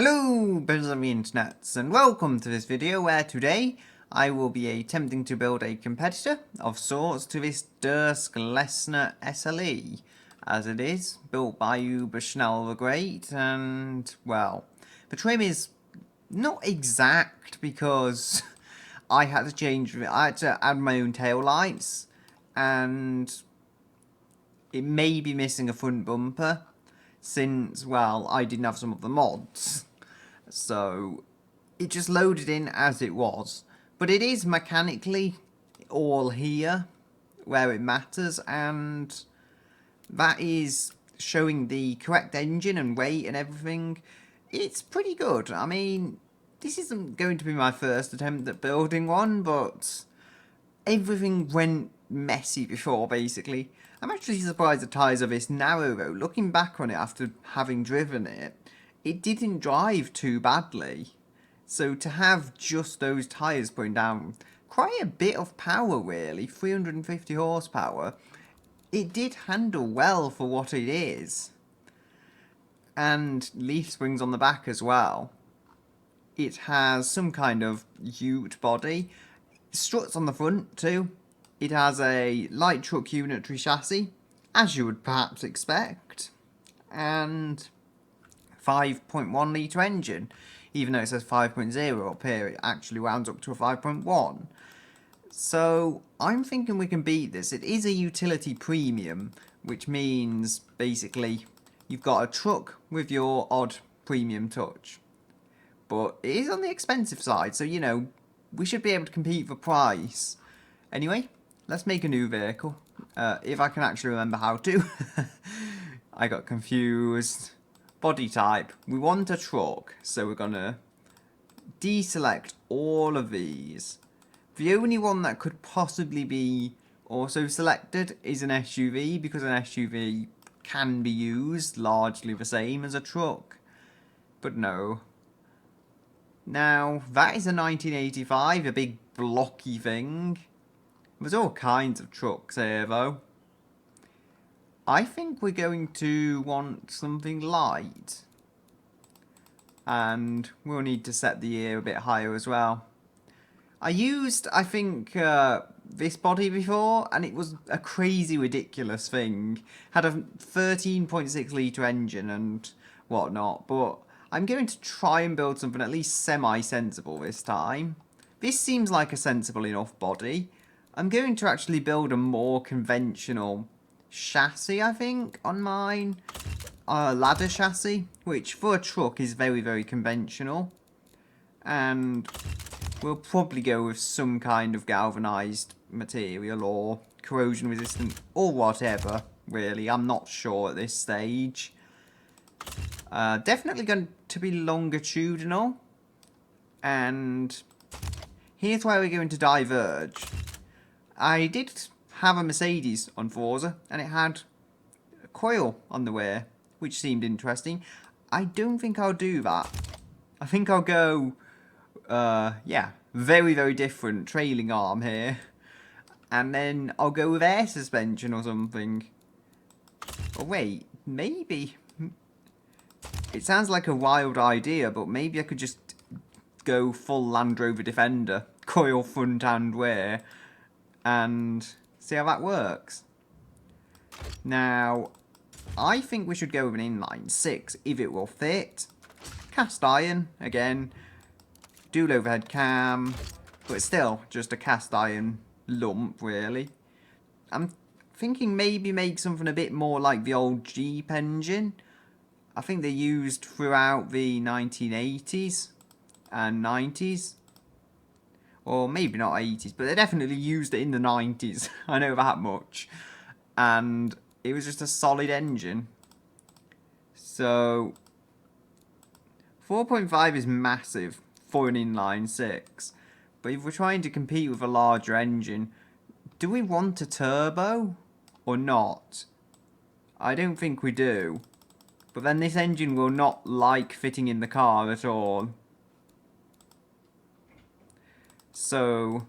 Hello, builders of the internets, and welcome to this video where today I will be attempting to build a competitor of sorts to this Dursk Lessner SLE, as it is, built by Uber the Great, and, well, the trim is not exact because I had to add my own tail lights, and it may be missing a front bumper, since, well, I didn't have some of the mods. So it just loaded in as it was. But it is mechanically all here where it matters, and that is showing the correct engine and weight and everything. It's pretty good. I mean, this isn't going to be my first attempt at building one, but everything went messy before, basically. I'm actually surprised the tyres are this narrow, though. Looking back on it after having driven it, it didn't drive too badly. So to have just those tyres putting down quite a bit of power, really, 350 horsepower, it did handle well for what it is. And leaf springs on the back as well. It has some kind of ute body. Struts on the front too. It has a light truck unitary chassis, as you would perhaps expect. And 5.1 litre engine. Even though it says 5.0 up here, it actually rounds up to a 5.1. So I'm thinking we can beat this. It is a utility premium, which means basically you've got a truck with your odd premium touch. But it is on the expensive side, so you know, we should be able to compete for price. Anyway, let's make a new vehicle. If I can actually remember how to. I got confused. Body type. We want a truck, so we're gonna deselect all of these. The only one that could possibly be also selected is an SUV, because an SUV can be used largely the same as a truck. But no. Now, that is a 1985, a big blocky thing. There's all kinds of trucks here, though. I think we're going to want something light. And we'll need to set the ear a bit higher as well. I used, I think, this body before, and it was a crazy, ridiculous thing. Had a 13.6 litre engine and whatnot, but I'm going to try and build something at least semi-sensible this time. This seems like a sensible enough body. I'm going to actually build a more conventional chassis, I think, on mine. Ladder chassis, which for a truck is very, very conventional. And we'll probably go with some kind of galvanized material or corrosion resistant or whatever, really. I'm not sure at this stage. Definitely going to be longitudinal. And here's where we're going to diverge. I did have a Mercedes on Forza, and it had a coil on the rear, which seemed interesting. I don't think I'll do that. I think I'll go, yeah, very, very different trailing arm here. And then I'll go with air suspension or something. Oh, wait, maybe. It sounds like a wild idea, but maybe I could just go full Land Rover Defender, coil front and rear, and see how that works. Now, I think we should go with an inline 6 if it will fit. Cast iron, again. Dual overhead cam, but still just a cast iron lump, really. I'm thinking maybe make something a bit more like the old Jeep engine. I think they used throughout the 1980s and 90s. Or maybe not 80s, but they definitely used it in the 90s. I know that much. And it was just a solid engine. So 4.5 is massive for an inline 6. But if we're trying to compete with a larger engine, do we want a turbo or not? I don't think we do. But then this engine will not like fitting in the car at all. So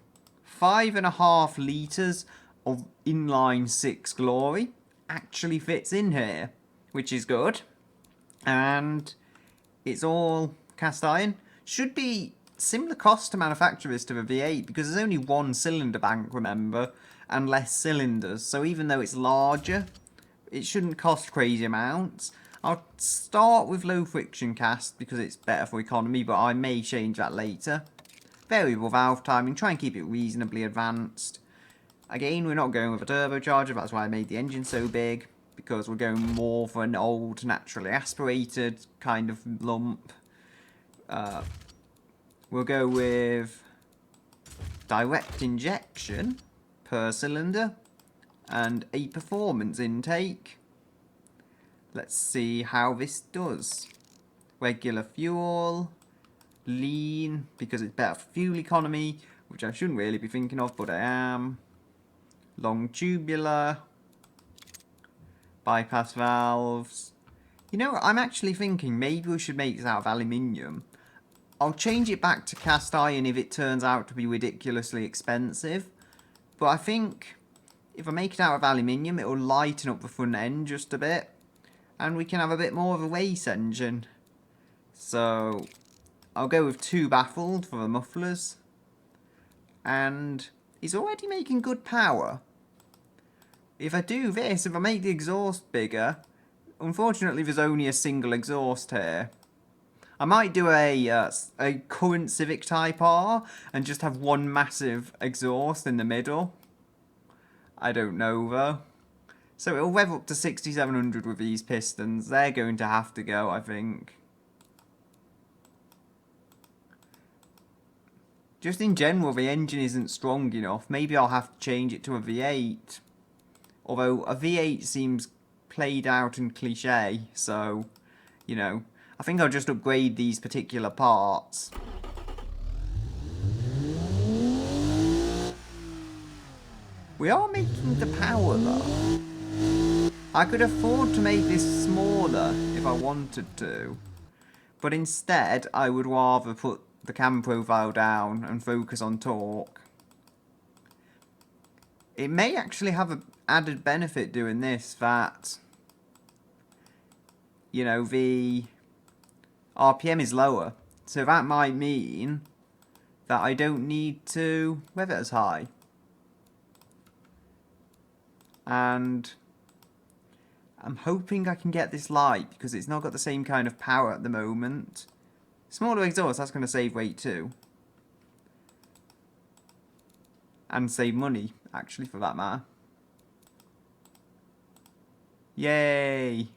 5.5 litres of inline 6 glory actually fits in here, which is good. And It's all cast iron. Should be similar cost to manufacture this to the V8 because there's only one cylinder bank, remember, and less cylinders. So even though it's larger, it shouldn't cost crazy amounts. I'll start with low friction cast because it's better for economy, but I may change that later. Variable valve timing, try and keep it reasonably advanced. Again, we're not going with a turbocharger, that's why I made the engine so big, because we're going more for an old, naturally aspirated kind of lump. We'll go with direct injection per cylinder and a performance intake. Let's see how this does. Regular fuel, lean, because it's better for fuel economy, which I shouldn't really be thinking of, but I am. Long tubular, bypass valves. You know what, I'm actually thinking maybe we should make this out of aluminium. I'll change it back to cast iron if it turns out to be ridiculously expensive. But I think if I make it out of aluminium, it will lighten up the front end just a bit. And we can have a bit more of a race engine. So I'll go with 2 baffled for the mufflers. And he's already making good power. If I do this, if I make the exhaust bigger, unfortunately there's only a single exhaust here. I might do a current Civic Type R and just have one massive exhaust in the middle. I don't know though. So it'll rev up to 6700 with these pistons. They're going to have to go, I think. Just in general, the engine isn't strong enough. Maybe I'll have to change it to a V8. Although a V8 seems played out and cliche, so, you know, I think I'll just upgrade these particular parts. We are making the power though. I could afford to make this smaller if I wanted to, but instead I would rather put the cam profile down and focus on torque. It may actually have an added benefit doing this, that, you know, the RPM is lower, so that might mean that I don't need to rev it as high. And I'm hoping I can get this light because it's not got the same kind of power at the moment. Smaller exhaust, that's going to save weight too. And save money, actually, for that matter. Yay!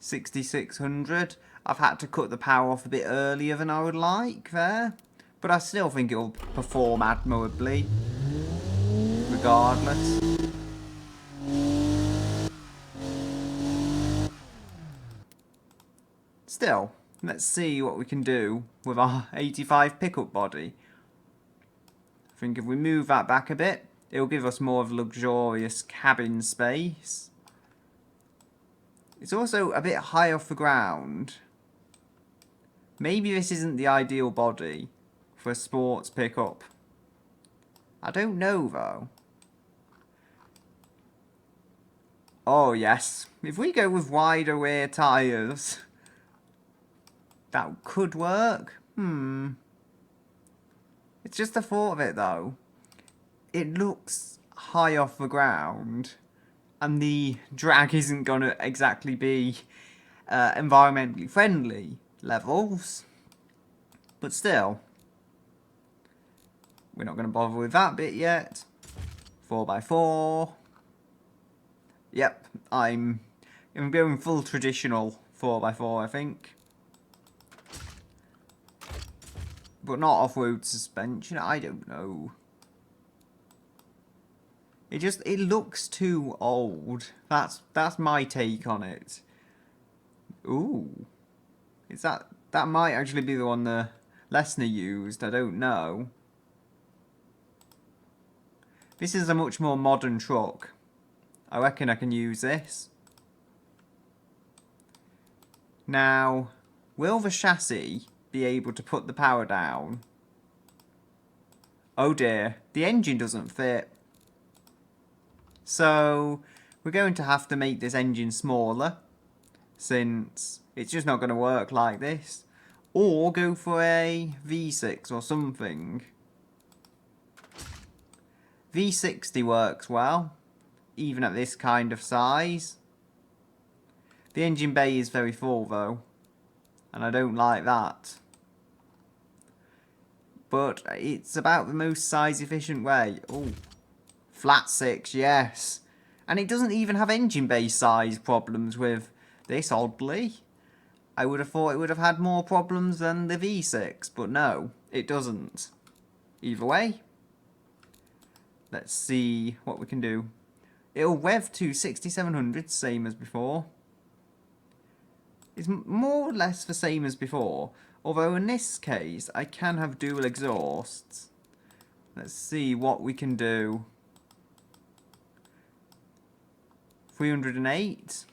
$6,600. I've had to cut the power off a bit earlier than I would like there. But I still think it'll perform admirably. Regardless. Still, let's see what we can do with our 85 pickup body. I think if we move that back a bit, it'll give us more of luxurious cabin space. It's also a bit high off the ground. Maybe this isn't the ideal body for a sports pickup. I don't know though. Oh yes, if we go with wider rear tyres, that could work. It's just the thought of it though. It looks high off the ground and the drag isn't going to exactly be environmentally friendly levels. But still, we're not going to bother with that bit yet. 4x4. Yep, I'm going full traditional 4x4, I think. But not off-road suspension, I don't know. It looks too old. That's my take on it. Ooh. Is that might actually be the one the Lessner used, I don't know. This is a much more modern truck. I reckon I can use this. Now, will the chassis be able to put the power down? Oh dear, the engine doesn't fit. So we're going to have to make this engine smaller, since it's just not going to work like this. Or go for a V6 or something. V60 works well, even at this kind of size. The engine bay is very full though, and I don't like that. But it's about the most size efficient way. Oh, flat 6, yes. And it doesn't even have engine bay size problems with this, oddly. I would have thought it would have had more problems than the V6, but no, it doesn't. Either way, let's see what we can do. It'll rev to 6700, same as before. It's more or less the same as before, although in this case I can have dual exhausts. Let's see what we can do. 308.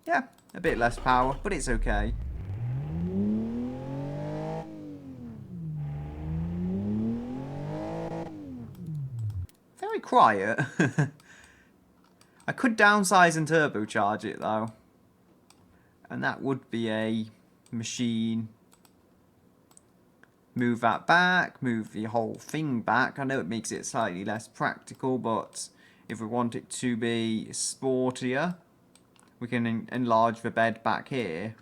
Yeah, a bit less power, but it's okay. Very quiet. I could downsize and turbocharge it though. And that would be a machine. Move that back, move the whole thing back. I know it makes it slightly less practical, but if we want it to be sportier, we can enlarge the bed back here.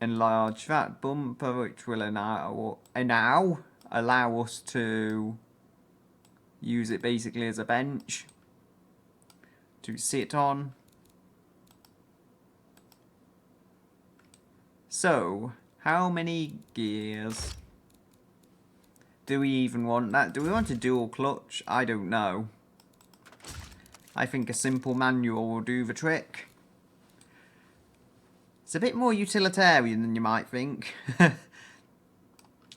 Enlarge that bumper, which will now allow us to use it basically as a bench to sit on. So, how many gears do we even want that? Do we want a dual clutch? I don't know. I think a simple manual will do the trick. It's a bit more utilitarian than you might think.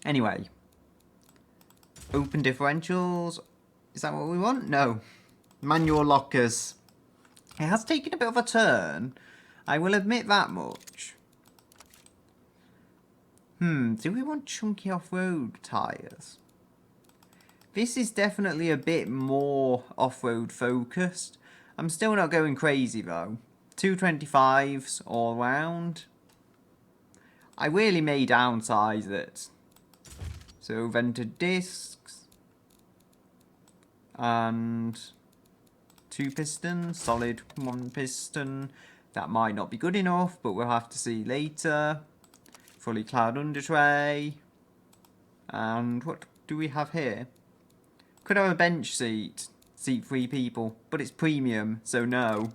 Anyway. Open differentials. Is that what we want? No. Manual lockers. It has taken a bit of a turn. I will admit that much. Do we want chunky off-road tyres? This is definitely a bit more off-road focused. I'm still not going crazy though. 225s all round. I really may downsize it. So vented discs. And 2 pistons, solid 1 piston. That might not be good enough, but we'll have to see later. Fully clad under tray. And what do we have here? Could have a bench seat. Seat 3 people. But it's premium, so no.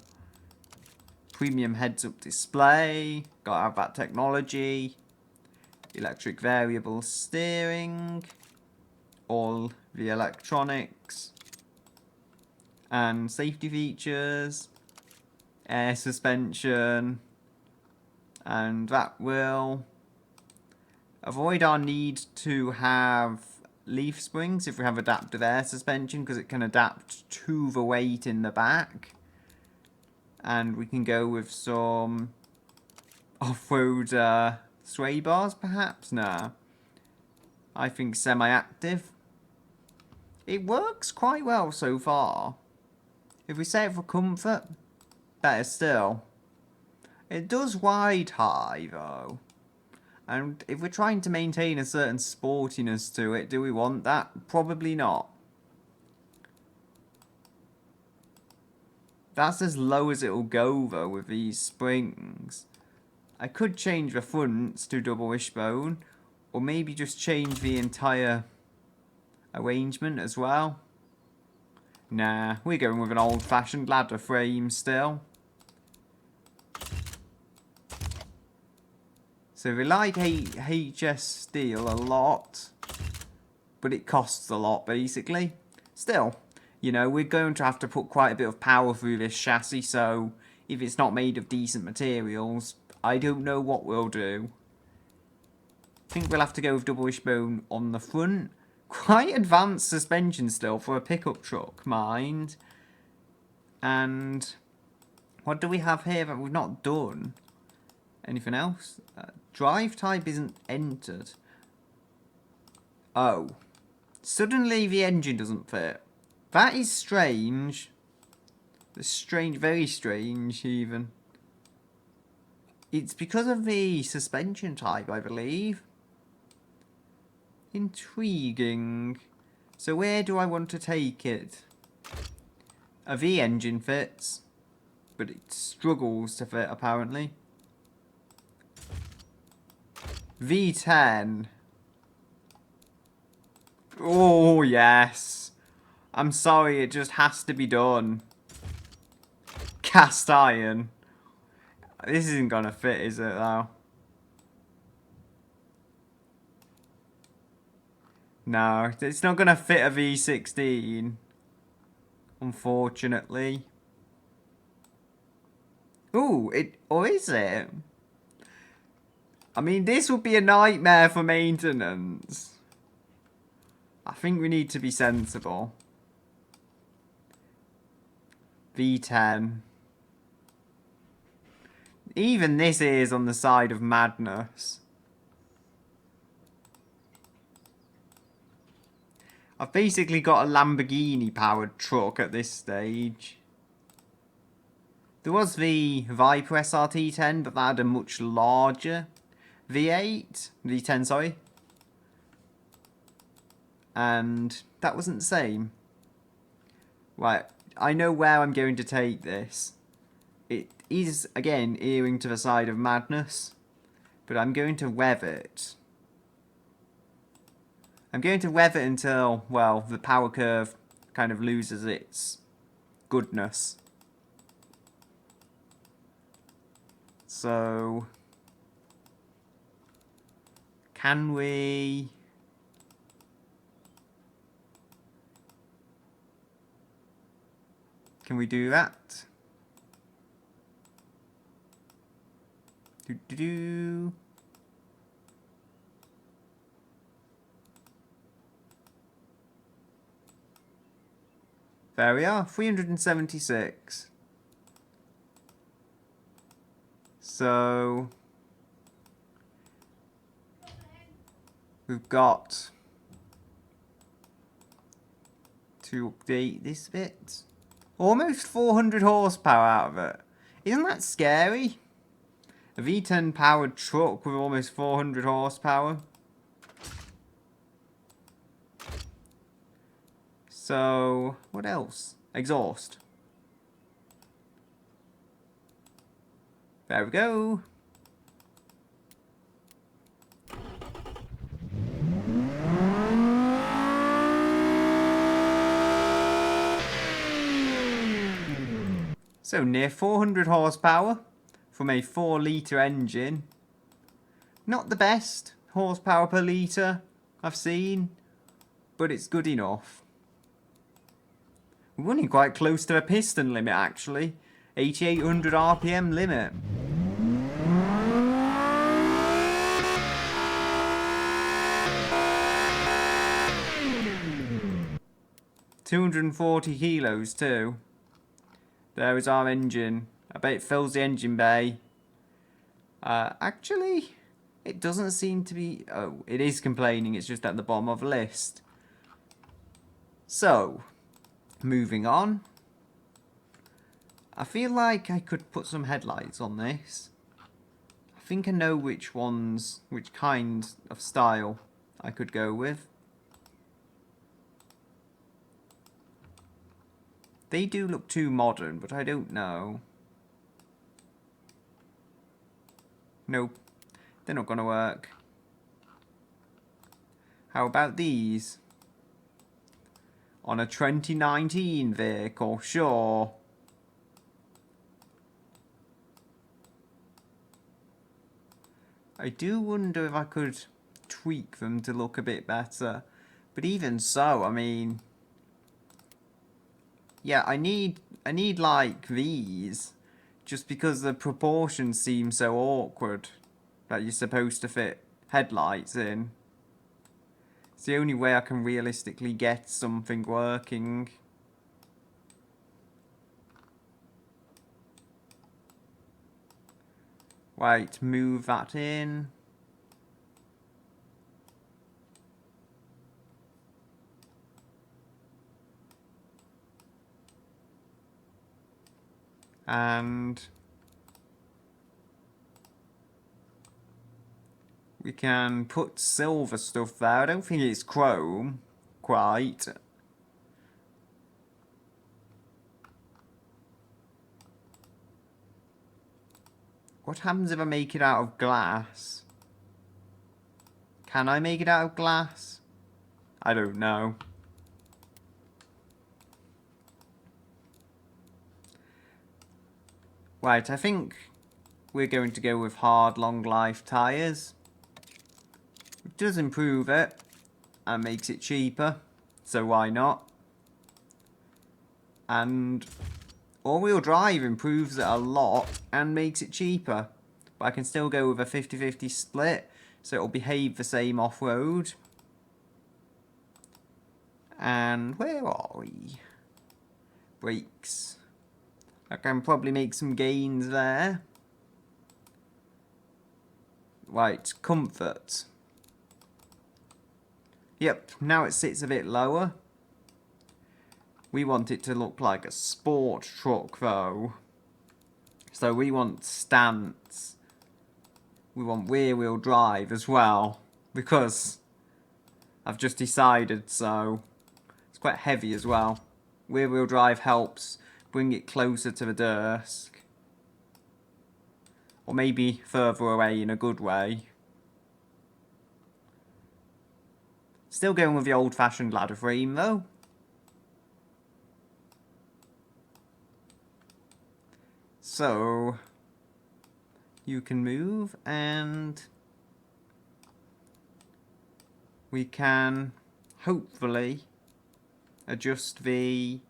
Premium heads-up display. Gotta have that technology. Electric variable steering. All the electronics. And safety features. Air suspension. And that will avoid our need to have leaf springs if we have adaptive air suspension, because it can adapt to the weight in the back. And we can go with some off-road sway bars perhaps? Nah. I think semi-active. It works quite well so far. If we set it for comfort, better still. It does ride high though. And if we're trying to maintain a certain sportiness to it, do we want that? Probably not. That's as low as it'll go though with these springs. I could change the fronts to double wishbone, or maybe just change the entire arrangement as well. Nah, we're going with an old-fashioned ladder frame still. So we like HS steel a lot, but it costs a lot basically. Still, you know, we're going to have to put quite a bit of power through this chassis, so if it's not made of decent materials, I don't know what we'll do. I think we'll have to go with double wishbone on the front. Quite advanced suspension still for a pickup truck, mind. And what do we have here that we've not done? Anything else? Drive type isn't entered. Oh. Suddenly the engine doesn't fit. That is strange. It's strange, very strange even. It's because of the suspension type, I believe. Intriguing. So where do I want to take it? A V engine fits, but it struggles to fit apparently. V10. Oh yes. I'm sorry, it just has to be done. Cast iron. This isn't gonna fit, is it though? No, it's not gonna fit a V16. Unfortunately. Ooh, or is it? I mean, this would be a nightmare for maintenance. I think we need to be sensible. V10. Even this is on the side of madness. I've basically got a Lamborghini powered truck at this stage. There was the Viper SRT10, but that had a much larger V8. V10, sorry. And that wasn't the same. Right, I know where I'm going to take this. It is, again, earing to the side of madness. But I'm going to rev it. I'm going to rev it until, well, the power curve kind of loses its goodness. So, can we... Can we do that? Do-do-do. There we are, 376. So, we've got to update this bit. Almost 400 horsepower out of it. Isn't that scary? A V10 powered truck with almost 400 horsepower. So, what else? Exhaust. There we go. So near 400 horsepower from a 4-litre engine. Not the best horsepower per litre I've seen, but it's good enough. We're running quite close to the piston limit actually. 8800 RPM limit. $240 kilos too. There is our engine. I bet it fills the engine bay. Actually, it doesn't seem to be... Oh, it is complaining. It's just at the bottom of the list. So, moving on. I feel like I could put some headlights on this. I think I know which ones, which kind of style I could go with. They do look too modern, but I don't know. Nope, they're not gonna work. How about these? On a 2019 vehicle, sure. I do wonder if I could tweak them to look a bit better. But even so, I mean... Yeah, I need like these. Just because the proportions seem so awkward. That you're supposed to fit headlights in. It's the only way I can realistically get something working. Right, move that in. And we can put silver stuff there. I don't think it's chrome quite. What happens if I make it out of glass? Can I make it out of glass? I don't know. Right, I think we're going to go with hard long life tyres. It does improve it and makes it cheaper, so why not? And all-wheel drive improves it a lot and makes it cheaper. But I can still go with a 50-50 split, so it'll behave the same off-road. And where are we? Brakes. I can probably make some gains there. Right, comfort. Yep, now it sits a bit lower. We want it to look like a sport truck though. So we want stance. We want rear wheel drive as well. Because I've just decided so. It's quite heavy as well. Rear wheel drive helps bring it closer to the Dursk. Or maybe further away in a good way. Still going with the old-fashioned ladder frame though. So you can move and we can hopefully adjust the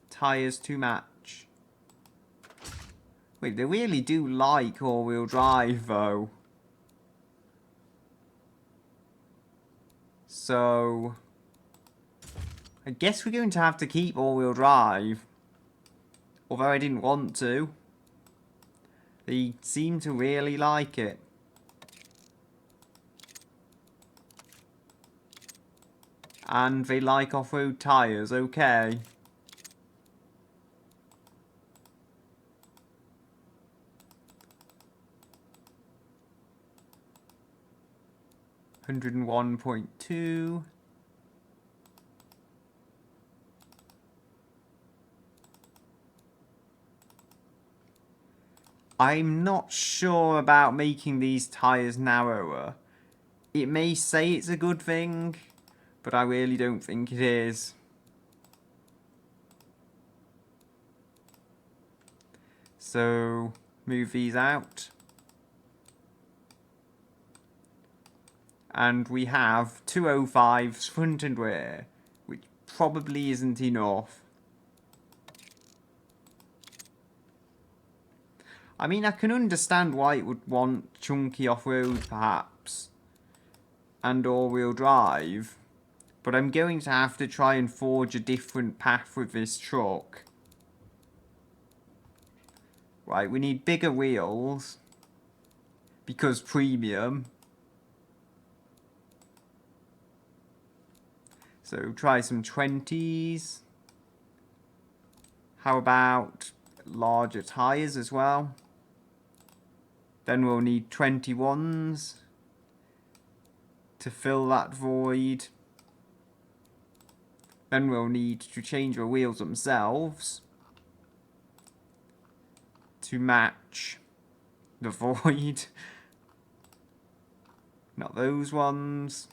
tyres to match. Wait, they really do like all-wheel drive though. So I guess we're going to have to keep all-wheel drive. Although I didn't want to. They seem to really like it. And they like off-road tyres, okay. $101.2. I'm not sure about making these tyres narrower. It may say it's a good thing, but I really don't think it is. So, move these out. And we have 205s front and rear, which probably isn't enough. I mean, I can understand why it would want chunky off-road, perhaps, and all-wheel drive, but I'm going to have to try and forge a different path with this truck. Right, we need bigger wheels, because premium. So try some 20s. How about larger tyres as well? Then we'll need 21s to fill that void. Then we'll need to change the wheels themselves to match the void. Not those ones.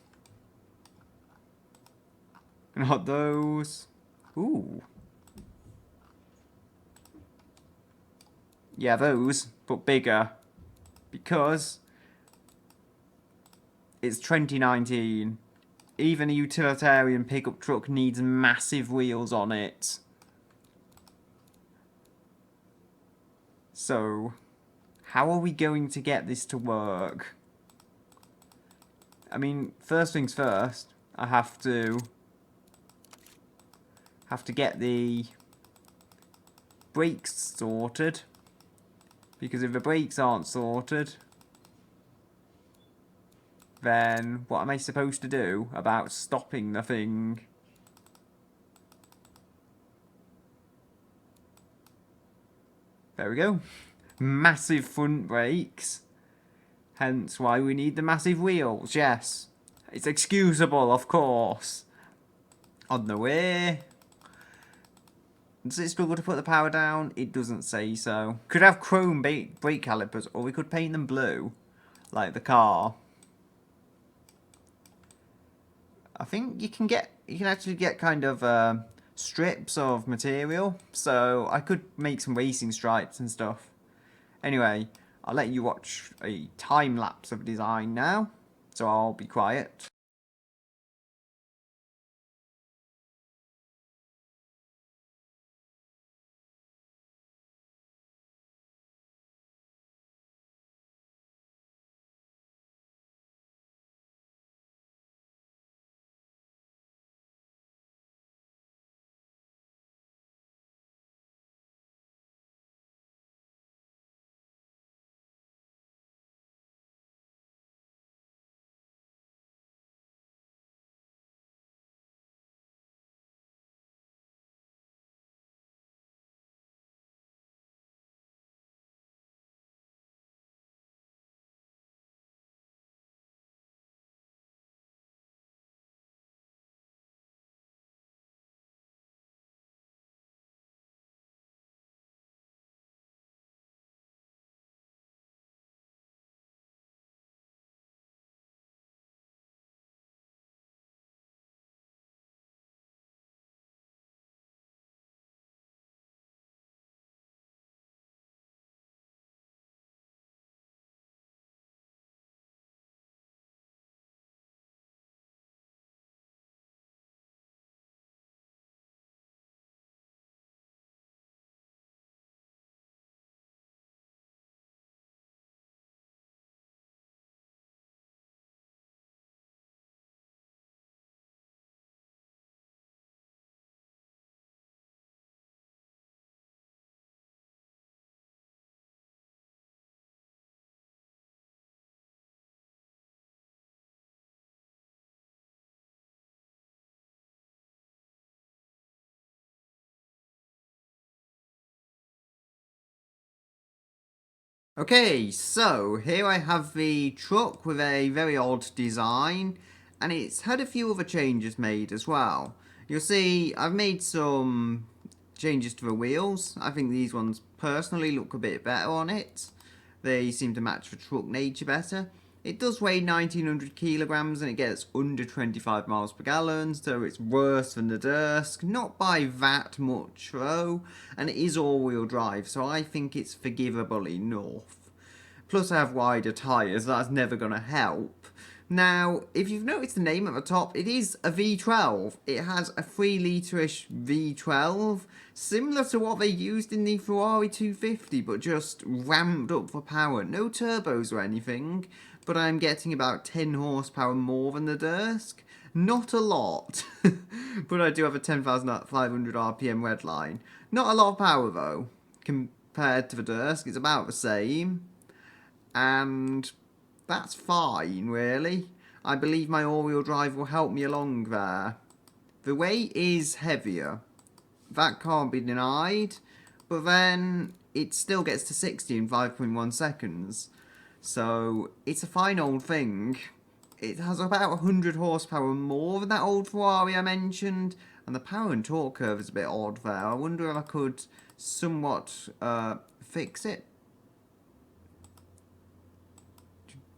Not those. Ooh. Yeah, those, but bigger. Because it's 2019. Even a utilitarian pickup truck needs massive wheels on it. So, how are we going to get this to work? I mean, first things first, I have to get the brakes sorted. Because if the brakes aren't sorted, then what am I supposed to do about stopping the thing? There we go. Massive front brakes. Hence why we need the massive wheels, yes. It's excusable, of course. On the way. Does it struggle to put the power down? It doesn't say so. Could have chrome brake calipers, or we could paint them blue, like the car. I think you can actually get kind of strips of material, so I could make some racing stripes and stuff. Anyway, I'll let you watch a time lapse of design now, so I'll be quiet. Okay, so here I have the truck with a very odd design, and it's had a few other changes made as well. You'll see I've made some changes to the wheels. I think these ones personally look a bit better on it. They seem to match the truck nature better. It does weigh 1900 kilograms and it gets under 25 miles per gallon, so it's worse than the Dursk. Not by that much though, and it is all-wheel drive, so I think it's forgivable enough. Plus I have wider tyres, that's never going to help. Now, if you've noticed the name at the top, it is a V12. It has a 3 litre-ish V12, similar to what they used in the Ferrari 250, but just ramped up for power. No turbos or anything, but I'm getting about 10 horsepower more than the Dursk. Not a lot, but I do have a 10,500 RPM redline. Not a lot of power though, compared to the Dursk. It's about the same, and that's fine, really. I believe my all-wheel drive will help me along there. The weight is heavier. That can't be denied. But then it still gets to 60 in 5.1 seconds. So it's a fine old thing. It has about 100 horsepower more than that old Ferrari I mentioned. And the power and torque curve is a bit odd there. I wonder if I could somewhat fix it.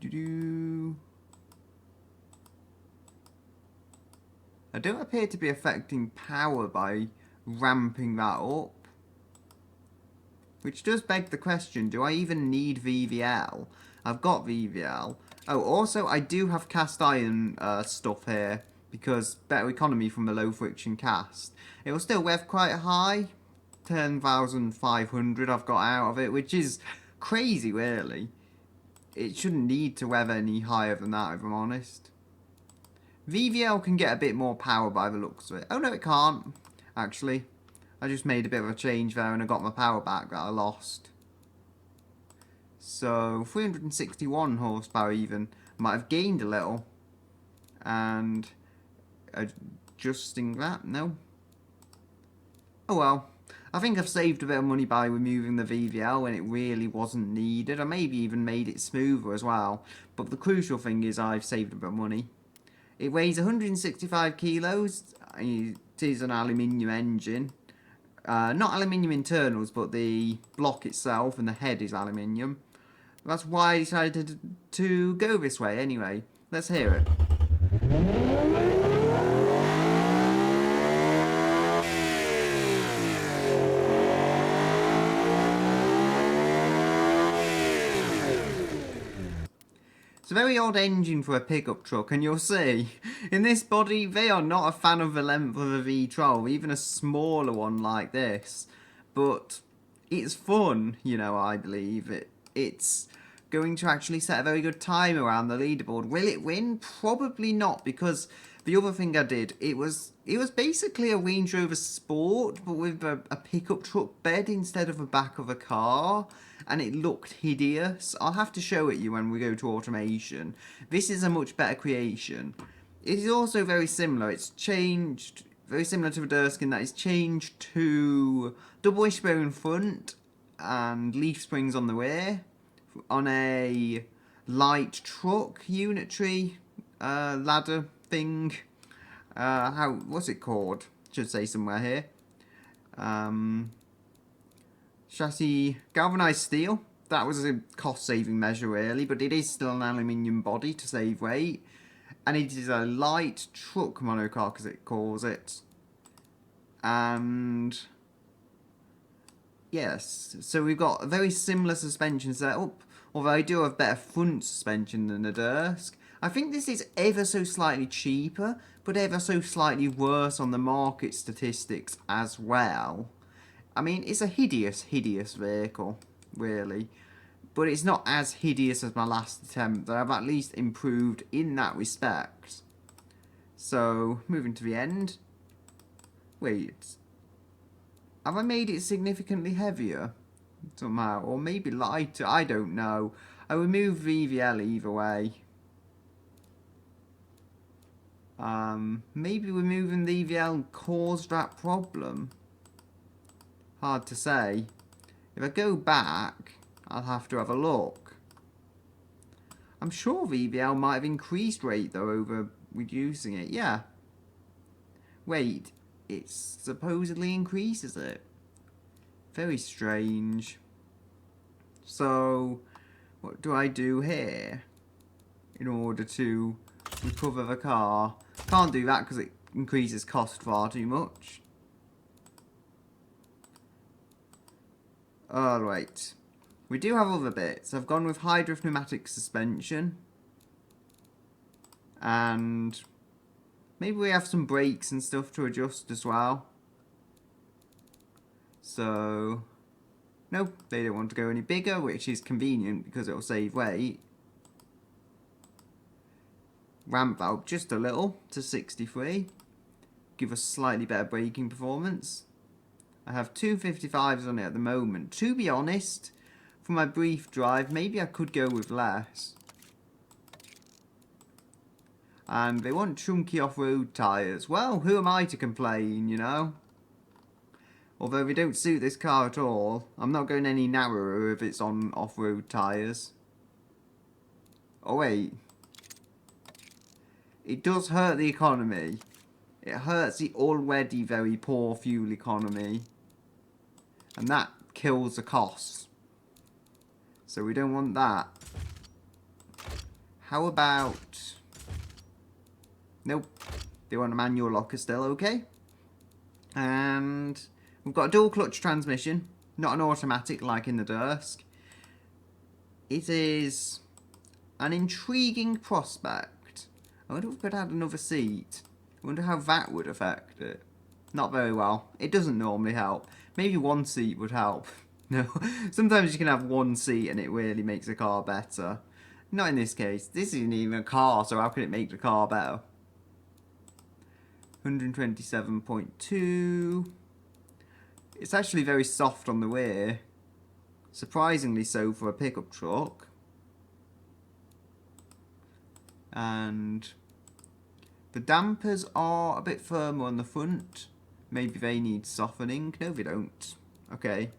I don't appear to be affecting power by ramping that up. Which does beg the question, do I even need VVL? I've got VVL. Oh, also I do have cast iron stuff here, because better economy from the low friction cast. It will still rev quite high. 10,500 I've got out of it, which is crazy really. It shouldn't need to rev any higher than that, if I'm honest. VVL can get a bit more power by the looks of it. Oh no, it can't, actually. I just made a bit of a change there and I got my power back that I lost. So 361 horsepower even. Might have gained a little. And adjusting that, no. Oh well. I think I've saved a bit of money by removing the VVL when it really wasn't needed. I maybe even made it smoother as well. But the crucial thing is I've saved a bit of money. It weighs 165 kilos. It is an aluminium engine. Not aluminium internals, but the block itself and the head is aluminium. That's why I decided to go this way anyway. Let's hear it. It's a very odd engine for a pickup truck, and you'll see, in this body, they are not a fan of the length of a V12, even a smaller one like this. But it's fun, you know, I believe. It's going to actually set a very good time around the leaderboard. Will it win? Probably not, because the other thing I did, it was basically a Range Rover Sport, but with a pickup truck bed instead of the back of a car. And it looked hideous. I'll have to show it you when we go to automation. This is a much better creation. It is also very similar. It's changed, very similar to the Dursk in that it's changed to double wishbone front and leaf springs on the rear on a light truck unitary ladder thing. What's it called? Should say somewhere here. Chassis galvanized steel. That was a cost-saving measure really, but it is still an aluminium body to save weight. And it is a light truck monocoque, as it calls it. And yes, so we've got a very similar suspension setup, although I do have better front suspension than the Dursk. I think this is ever so slightly cheaper, but ever so slightly worse on the market statistics as well. I mean, it's a hideous, hideous vehicle, really. But it's not as hideous as my last attempt. I've at least improved in that respect. So, moving to the end. Wait. Have I made it significantly heavier? Somehow. Or maybe lighter. I don't know. I removed VVL either way. Maybe removing the VVL caused that problem. Hard to say. If I go back, I'll have to have a look. I'm sure VVL might have increased rate though over reducing it. Yeah. Wait, it supposedly increases it. Very strange. So, what do I do here in order to recover the car? Can't do that because it increases cost far too much. Alright. We do have other bits. I've gone with high-drift pneumatic suspension. And maybe we have some brakes and stuff to adjust as well. So, nope, they don't want to go any bigger, which is convenient because it'll save weight. Ramp valve just a little to 63. Give us slightly better braking performance. I have 255s on it at the moment. To be honest, for my brief drive, maybe I could go with less. And they want chunky off-road tyres. Well, who am I to complain, you know? Although they don't suit this car at all. I'm not going any narrower if it's on off-road tyres. Oh wait. It does hurt the economy. It hurts the already very poor fuel economy. And that kills the costs. So we don't want that. How about... Nope. They want a manual locker still, okay. And we've got a dual clutch transmission. Not an automatic like in the Dursk. It is an intriguing prospect. I wonder if we could add another seat. I wonder how that would affect it. Not very well. It doesn't normally help. Maybe one seat would help. No. Sometimes you can have one seat and it really makes the car better. Not in this case. This isn't even a car, so how can it make the car better? 127.2. It's actually very soft on the rear. Surprisingly so for a pickup truck. And the dampers are a bit firmer on the front. Maybe they need softening. No, they don't. Okay.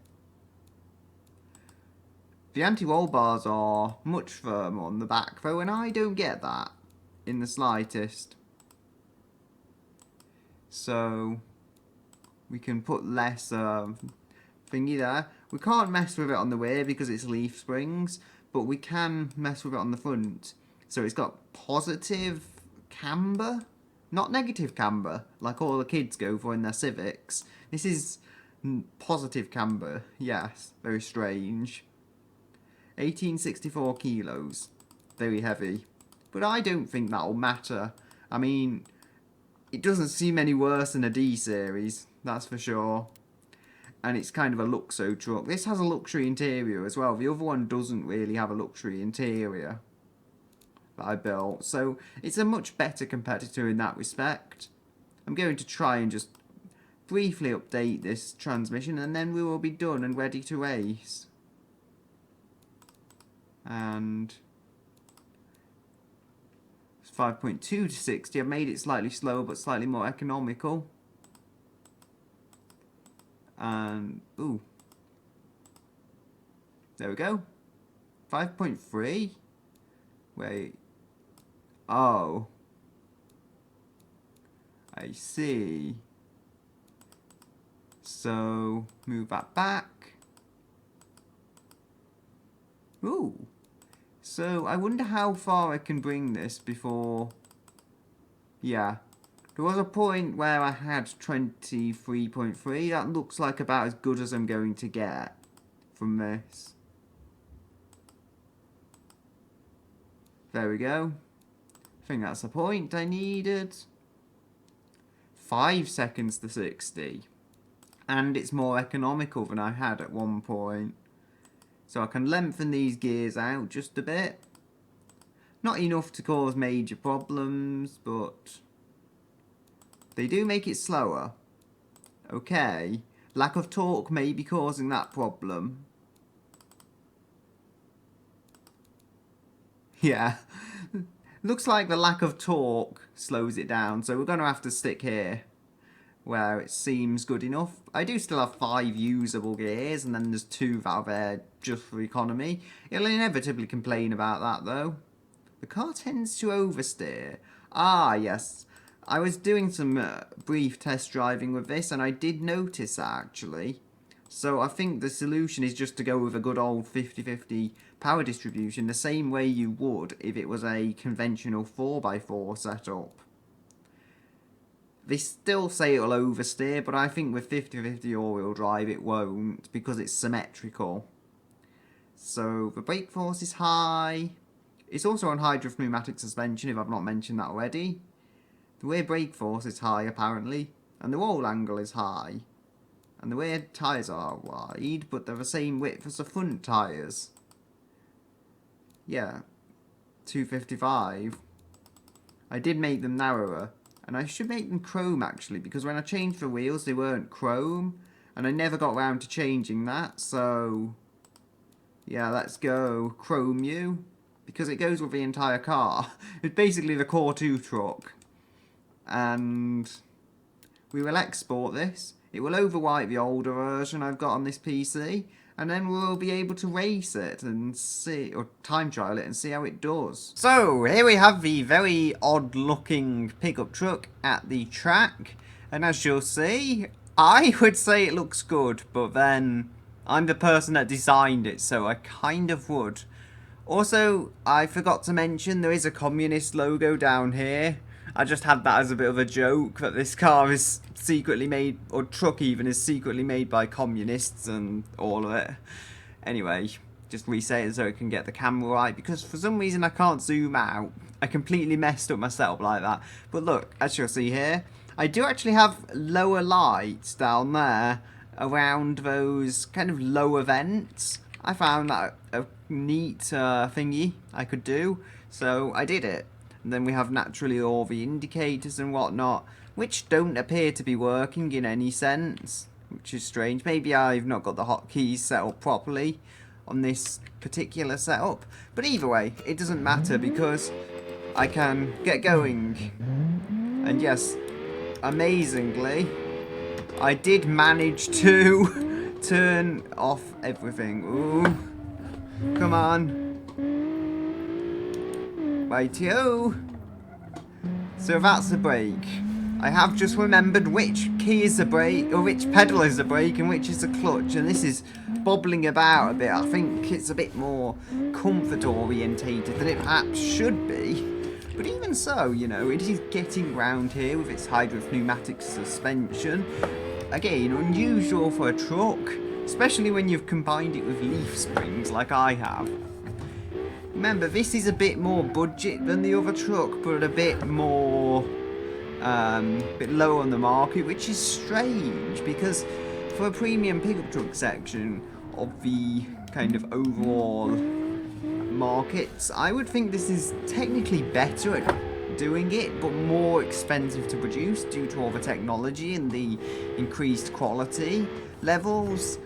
The anti-roll bars are much firmer on the back though, and I don't get that in the slightest. So we can put less thingy there. We can't mess with it on the rear because it's leaf springs, but we can mess with it on the front. So it's got positive camber, not negative camber, like all the kids go for in their Civics. This is positive camber, yes, very strange. 1864 kilos, very heavy. But I don't think that'll matter. I mean, it doesn't seem any worse than a D series, that's for sure. And it's kind of a Luxo truck. This has a luxury interior as well. The other one doesn't really have a luxury interior that I built. So it's a much better competitor in that respect. I'm going to try and just briefly update this transmission and then we will be done and ready to race. And it's 5.2 to 60. I've made it slightly slower but slightly more economical. And ooh, there we go. 5.3. Wait. Oh, I see. So move that back. Ooh. So I wonder how far I can bring this before. Yeah. There was a point where I had 23.3. That looks like about as good as I'm going to get from this. There we go. I think that's the point I needed. 5 seconds to 60. And it's more economical than I had at one point. So I can lengthen these gears out just a bit. Not enough to cause major problems, but they do make it slower. Okay. Lack of torque may be causing that problem. Yeah. Looks like the lack of torque slows it down, so we're going to have to stick here where it seems good enough. I do still have 5 usable gears, and then there's 2 that are there just for economy. It'll inevitably complain about that, though. The car tends to oversteer. Ah, yes. I was doing some brief test driving with this, and I did notice that, actually. So I think the solution is just to go with a good old 50-50 power distribution, the same way you would if it was a conventional 4x4 setup. They still say it'll oversteer, but I think with 50-50 all-wheel drive it won't, because it's symmetrical. So the brake force is high. It's also on high drift pneumatic suspension, if I've not mentioned that already. The rear brake force is high, apparently, and the roll angle is high. And the rear tyres are wide, but they're the same width as the front tyres. Yeah, 255. I did make them narrower. And I should make them chrome, actually, because when I changed the wheels, they weren't chrome. And I never got around to changing that, so yeah, let's go chrome you. Because it goes with the entire car. It's basically the Core 2 truck. And we will export this. It will overwrite the older version I've got on this PC. And then we'll be able to race it and see, or time trial it and see how it does. So, here we have the very odd looking pickup truck at the track. And as you'll see, I would say it looks good, but then I'm the person that designed it, so I kind of would. Also, I forgot to mention there is a communist logo down here. I just had that as a bit of a joke, that this car is secretly made, or truck even, is secretly made by communists and all of it. Anyway, just reset it so it can get the camera right, because for some reason I can't zoom out. I completely messed up my setup like that. But look, as you'll see here, I do actually have lower lights down there around those kind of lower vents. I found that a neat thingy I could do, so I did it. And then we have naturally all the indicators and whatnot, which don't appear to be working in any sense, which is strange. Maybe I've not got the hotkeys set up properly on this particular setup. But either way, it doesn't matter because I can get going. And yes, amazingly, I did manage to turn off everything. Ooh. Come on. Rightio. So that's the brake. I have just remembered which key is the brake, or which pedal is the brake, and which is the clutch. And this is bobbling about a bit. I think it's a bit more comfort orientated than it perhaps should be. But even so, you know, it is getting round here with its hydraulic pneumatic suspension. Again, unusual for a truck, especially when you've combined it with leaf springs like I have. Remember, this is a bit more budget than the other truck, but a bit more, bit lower on the market, which is strange because for a premium pickup truck section of the kind of overall markets, I would think this is technically better at doing it, but more expensive to produce due to all the technology and the increased quality levels.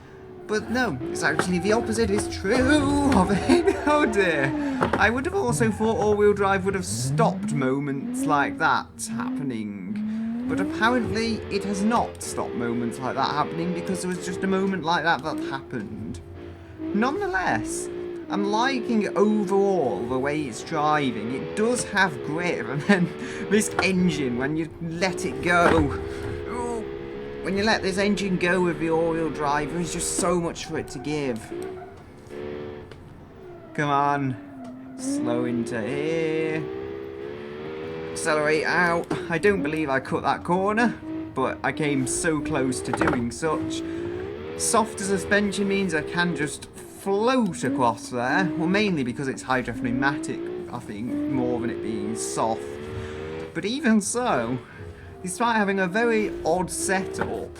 But no, it's actually the opposite is true of it. Oh dear. I would have also thought all-wheel drive would have stopped moments like that happening. But apparently it has not stopped moments like that happening because there was just a moment like that happened. Nonetheless, I'm liking overall the way it's driving. It does have grip, and then this engine, when you let it go, when you let this engine go with the all-wheel drive, there's just so much for it to give. Come on. Slow into here. Accelerate out. I don't believe I cut that corner, but I came so close to doing such. Softer suspension means I can just float across there. Well, mainly because it's hydraulic pneumatic, I think, more than it being soft. But even so, despite having a very odd setup,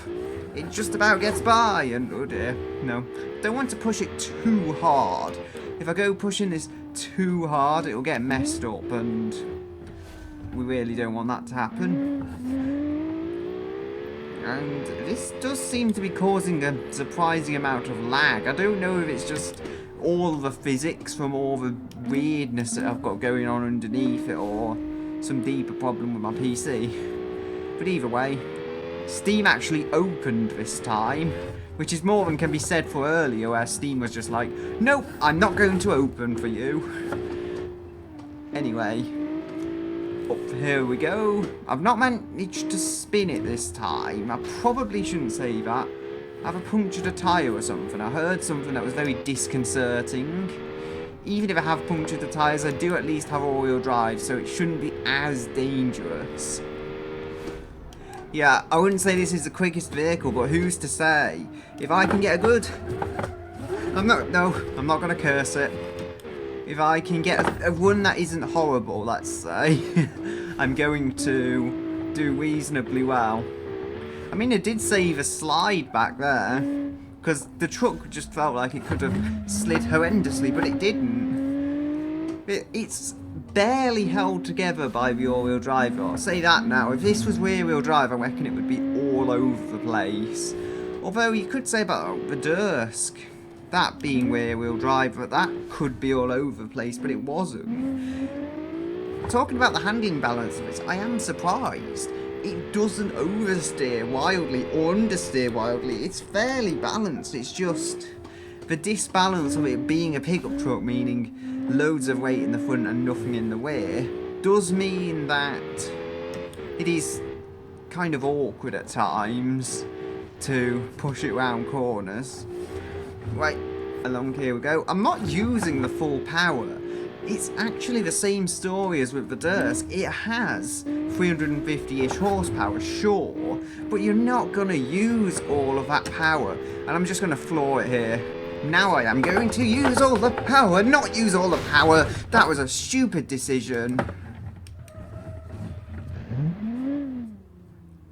it just about gets by, and oh dear, no. Don't want to push it too hard. If I go pushing this too hard, it'll get messed up, and we really don't want that to happen. And this does seem to be causing a surprising amount of lag. I don't know if it's just all the physics from all the weirdness that I've got going on underneath it, or some deeper problem with my PC. But either way, Steam actually opened this time, which is more than can be said for earlier, where Steam was just like, nope, I'm not going to open for you. Anyway, up here we go. I've not managed to spin it this time. I probably shouldn't say that. Have I punctured a tyre or something? I heard something that was very disconcerting. Even if I have punctured the tyres, I do at least have all-wheel drive, so it shouldn't be as dangerous. Yeah, I wouldn't say this is the quickest vehicle, but who's to say? If I can get a good... I'm not going to curse it. If I can get a run that isn't horrible, let's say, I'm going to do reasonably well. I mean, it did save a slide back there, because the truck just felt like it could have slid horrendously, but it didn't. It's barely held together by the all-wheel drive. I'll say that now. If this was rear-wheel drive, I reckon it would be all over the place. Although you could say about the Dursk, that being rear-wheel drive, but that could be all over the place, but it wasn't. Talking about the handling balance of this, I am surprised. It doesn't oversteer wildly or understeer wildly. It's fairly balanced. It's just the disbalance of it being a pickup truck, meaning loads of weight in the front and nothing in the rear, does mean that it is kind of awkward at times to push it round corners. Right, along here we go. I'm not using the full power. It's actually the same story as with the Dursk. It has 350-ish horsepower, sure, but you're not going to use all of that power. And I'm just going to floor it here. Now I am going to use all the power, not use all the power. That was a stupid decision.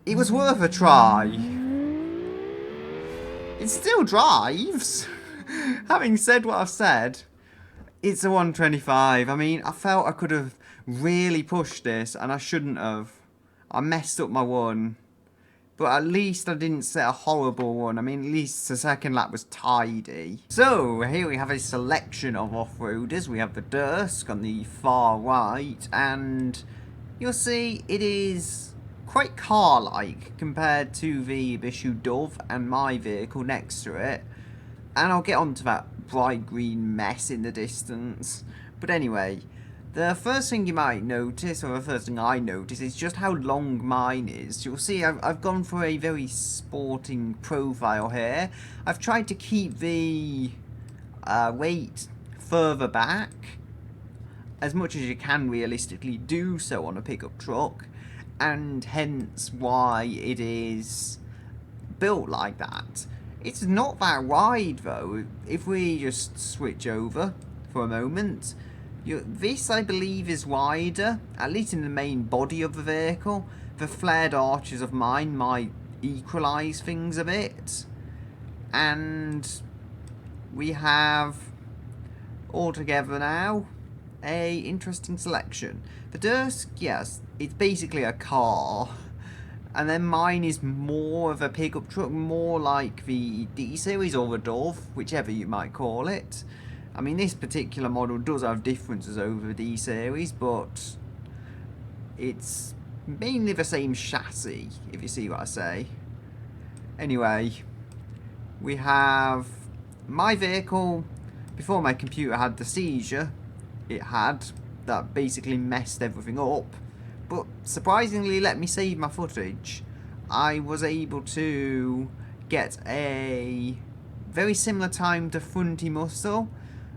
It was worth a try. It still drives. Having said what I've said, it's a 125. I mean, I felt I could have really pushed this, and I shouldn't have. I messed up my one. But at least I didn't set a horrible one. I mean, at least the second lap was tidy. So, here we have a selection of off-roaders. We have the Dursk on the far right, and you'll see it is quite car-like compared to the Bishu Dove and my vehicle next to it. And I'll get onto that bright green mess in the distance. But anyway, the first thing you might notice, or the first thing I notice, is just how long mine is. You'll see I've gone for a very sporting profile here. I've tried to keep the weight further back, as much as you can realistically do so on a pickup truck, and hence why it is built like that. It's not that wide though. If we just switch over for a moment, this I believe is wider, at least in the main body of the vehicle. The flared arches of mine might equalise things a bit, and we have altogether now a interesting selection. The Dursk, yes, it's basically a car, and then mine is more of a pickup truck, more like the D-Series or the Dove, whichever you might call it. I mean, this particular model does have differences over the D-Series, but it's mainly the same chassis, if you see what I say. Anyway, we have my vehicle. Before my computer had the seizure that basically messed everything up, but surprisingly let me save my footage. I was able to get a very similar time to Funty Muscle.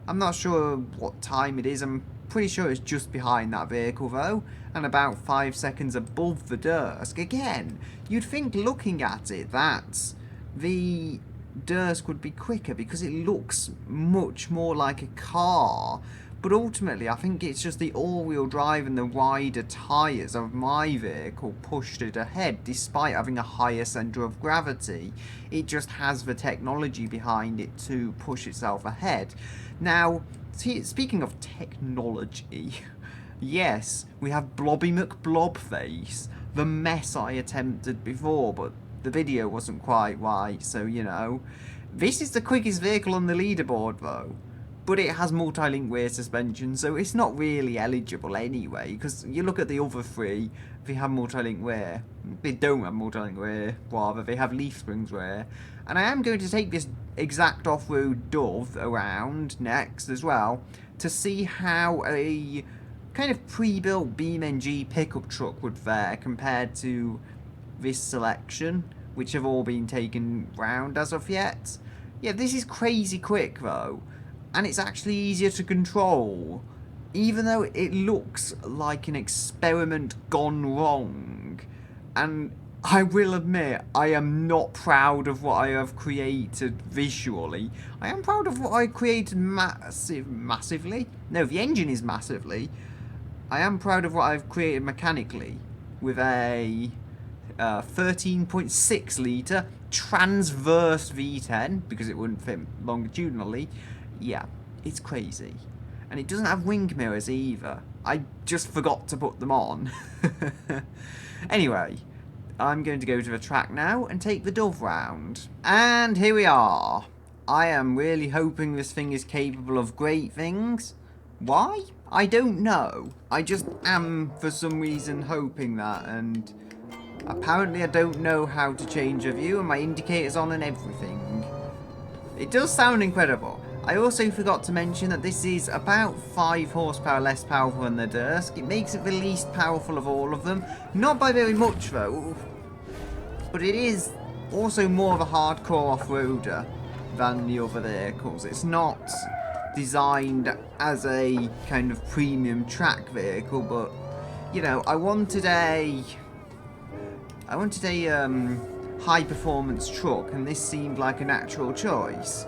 I'm not sure what time it is, I'm pretty sure it's just behind that vehicle though, and about 5 seconds above the Dursk. Again, you'd think looking at it that the Dursk would be quicker because it looks much more like a car, but ultimately I think it's just the all-wheel drive and the wider tyres of my vehicle pushed it ahead despite having a higher centre of gravity. It just has the technology behind it to push itself ahead. Now, speaking of technology, yes, we have Blobby McBlobface, the mess I attempted before, but the video wasn't quite right, so you know. This is the quickest vehicle on the leaderboard though, but it has multi-link rear suspension, so it's not really eligible anyway, because you look at the other three, they have multi-link rear. They don't have multi-link rear, rather, they have leaf springs rear. And I am going to take this exact off-road Dove around next as well, to see how a kind of pre-built BeamNG pickup truck would fare compared to this selection, which have all been taken round as of yet. Yeah, this is crazy quick though, and it's actually easier to control, even though it looks like an experiment gone wrong. And I will admit, I am not proud of what I have created visually. I am proud of what I created massively. No, the engine is massively. I am proud of what I've created mechanically with a 13.6 litre transverse V10, because it wouldn't fit longitudinally. Yeah, it's crazy. And it doesn't have wing mirrors either. I just forgot to put them on. Anyway, I'm going to go to the track now and take the Dove round. And here we are. I am really hoping this thing is capable of great things. Why? I don't know. I just am, for some reason, hoping that, and apparently I don't know how to change a view, and my indicator's on and everything. It does sound incredible. I also forgot to mention that this is about 5 horsepower less powerful than the Dursk. It makes it the least powerful of all of them. Not by very much though. But it is also more of a hardcore off-roader than the other vehicles. It's not designed as a kind of premium track vehicle, but you know, I wanted a high performance truck, and this seemed like a natural choice.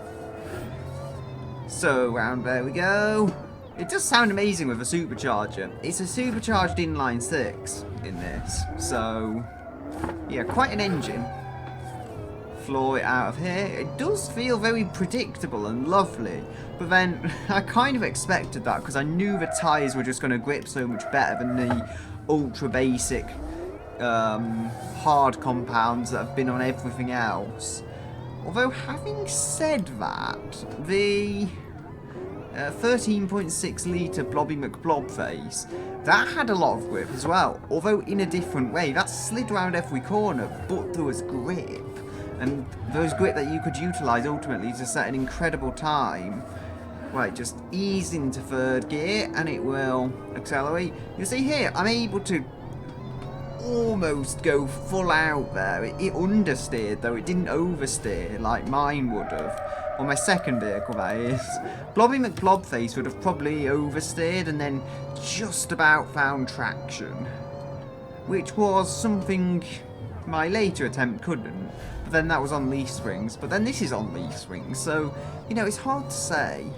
So round there we go. It does sound amazing with a supercharger. It's a supercharged inline 6 in this, so yeah, quite an engine. Floor it out of here. It does feel very predictable and lovely, but then I kind of expected that because I knew the tyres were just going to grip so much better than the ultra basic hard compounds that have been on everything else. Although, having said that, the 13.6 litre Blobby McBlobface. That had a lot of grip as well, although in a different way. That slid around every corner, but there was grip. And there was grip that you could utilise ultimately to set an incredible time. Right, just ease into third gear and it will accelerate. You see here, I'm able to almost go full out there. It understeered though, it didn't oversteer like mine would have. Or my second vehicle, that is. Blobby McBlobface would have probably oversteered and then just about found traction. Which was something my later attempt couldn't. But then that was on leaf springs. But then this is on leaf springs. So, you know, it's hard to say.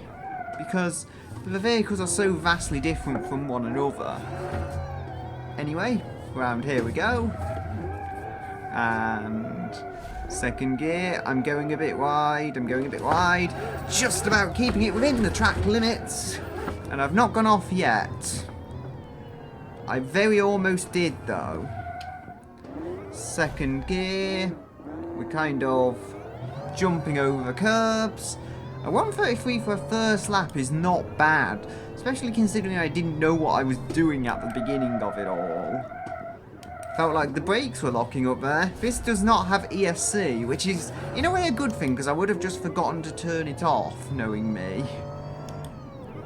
Because the vehicles are so vastly different from one another. Anyway, round here we go. And second gear, I'm going a bit wide, just about keeping it within the track limits, and I've not gone off yet. I very almost did though. Second gear, we're kind of jumping over curbs. A 1:33 for a first lap is not bad, especially considering I didn't know what I was doing at the beginning of it all. Felt like the brakes were locking up there. This does not have ESC, which is in a way a good thing because I would have just forgotten to turn it off, knowing me.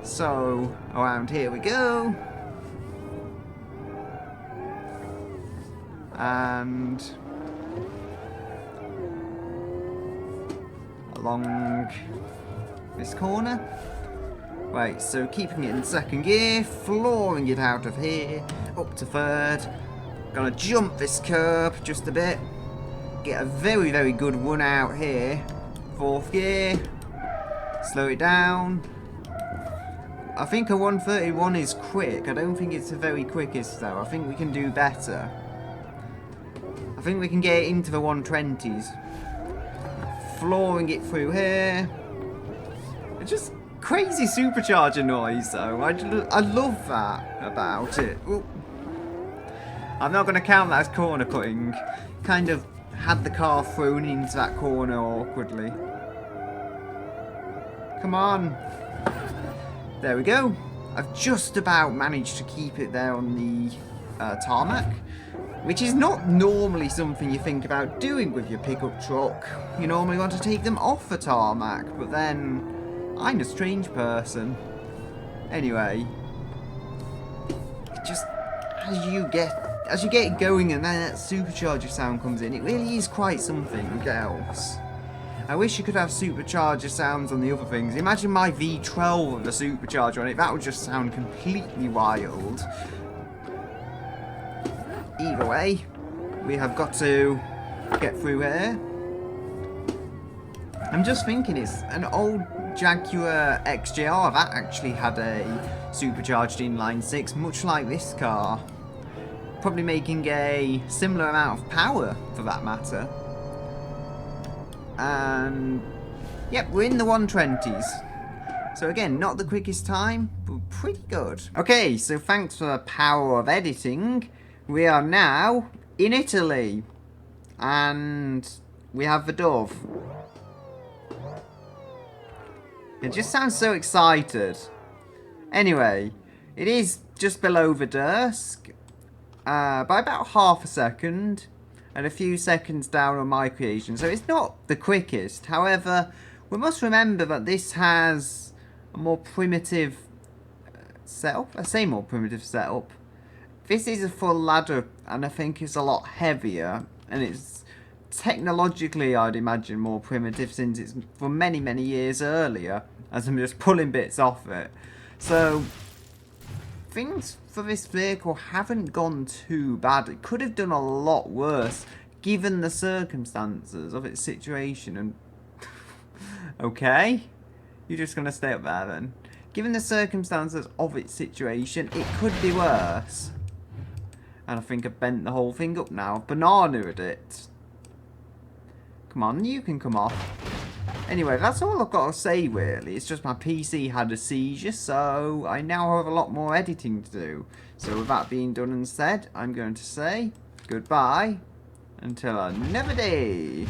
So, around here we go. And along this corner. Right, so keeping it in second gear, flooring it out of here, up to third. Gonna jump this curb just a bit. Get a very, very good run out here. Fourth gear. Slow it down. I think a 131 is quick. I don't think it's the very quickest though. I think we can do better. I think we can get it into the 120s. Flooring it through here. It's just crazy supercharger noise though. I love that about it. Ooh. I'm not going to count that as corner cutting. Kind of had the car thrown into that corner awkwardly. Come on. There we go. I've just about managed to keep it there on the tarmac. Which is not normally something you think about doing with your pickup truck. You normally want to take them off the tarmac. But then, I'm a strange person. Anyway. Just as you get it going and then that supercharger sound comes in, it really is quite something else. I wish you could have supercharger sounds on the other things. Imagine my V12 with a supercharger on it. That would just sound completely wild. Either way, we have got to get through here. I'm just thinking it's an old Jaguar XJR that actually had a supercharged inline 6, much like this car. Probably making a similar amount of power for that matter. And yep, we're in the 120s. So again, not the quickest time, but pretty good. Okay, so thanks for the power of editing. We are now in Italy. And we have the dove. It just sounds so excited. Anyway, it is just below the Dursk. By about half a second. And a few seconds down on my creation. So it's not the quickest. However, we must remember that this has a more primitive setup. I say more primitive setup. This is a full ladder and I think it's a lot heavier. And it's technologically, I'd imagine, more primitive since it's from many, many years earlier. As I'm just pulling bits off it. So things for this vehicle haven't gone too bad. It could have done a lot worse given the circumstances of its situation. And okay, you're just going to stay up there then. Given the circumstances of its situation, it could be worse. And I think I've bent the whole thing up now. I've banana-ed it. Come on, you can come off. Anyway, that's all I've got to say really. It's just my PC had a seizure, so I now have a lot more editing to do. So with that being done and said, I'm going to say goodbye until another day.